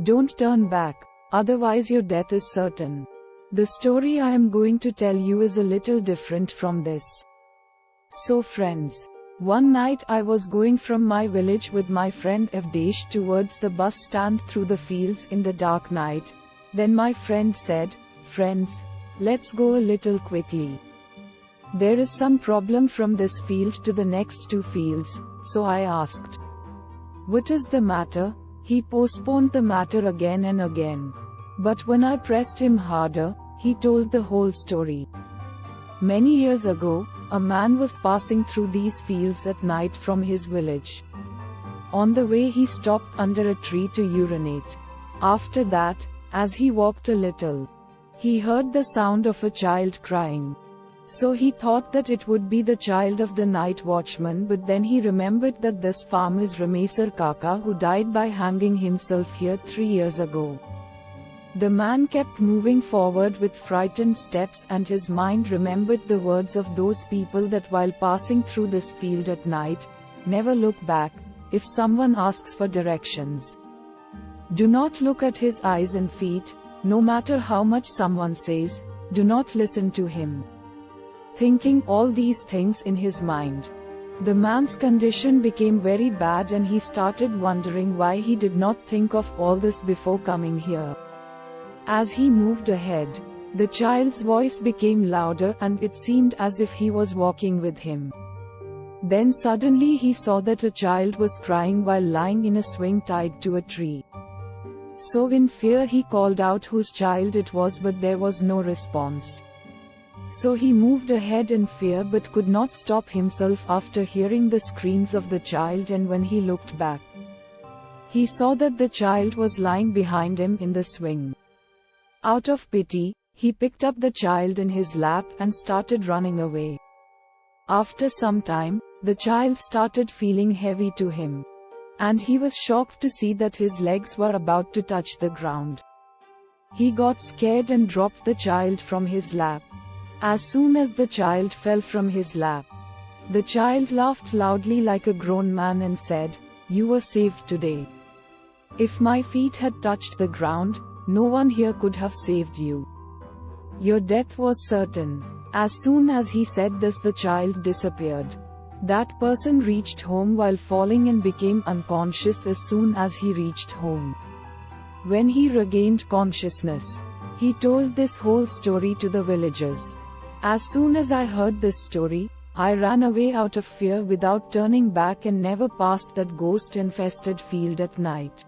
Don't turn back, otherwise your death is certain. The story I am going to tell you is a little different from this. So friends, one night I was going from my village with my friend Evdesh towards the bus stand through the fields in the dark night. Then my friend said, "Friends, let's go a little quickly. There is some problem from this field to the next 2 fields." So I asked, "What is the matter?" He postponed the matter again and again. But when I pressed him harder, he told the whole story. Many years ago, a man was passing through these fields at night from his village. On the way he stopped under a tree to urinate. After that, as he walked a little, he heard the sound of a child crying. So he thought that it would be the child of the night watchman, but then he remembered that this farm is Ramesar Kaka, who died by hanging himself here 3 years ago. The man kept moving forward with frightened steps, and his mind remembered the words of those people that while passing through this field at night, never look back. If someone asks for directions, do not look at his eyes and feet. No matter how much someone says, do not listen to him. Thinking all these things in his mind, the man's condition became very bad, and he started wondering why he did not think of all this before coming here. As he moved ahead, the child's voice became louder, and it seemed as if he was walking with him. Then suddenly he saw that a child was crying while lying in a swing tied to a tree. So in fear he called out whose child it was, but there was no response. So he moved ahead in fear but could not stop himself after hearing the screams of the child, and when he looked back, he saw that the child was lying behind him in the swing. Out of pity, he picked up the child in his lap and started running away. After some time, the child started feeling heavy to him, and he was shocked to see that his legs were about to touch the ground. He got scared and dropped the child from his lap. As soon as the child fell from his lap, the child laughed loudly like a grown man and said, "You were saved today. If my feet had touched the ground, no one here could have saved you. Your death was certain." As soon as he said this, the child disappeared. That person reached home while falling and became unconscious as soon as he reached home. When he regained consciousness, he told this whole story to the villagers. As soon as I heard this story, I ran away out of fear without turning back and never passed that ghost-infested field at night.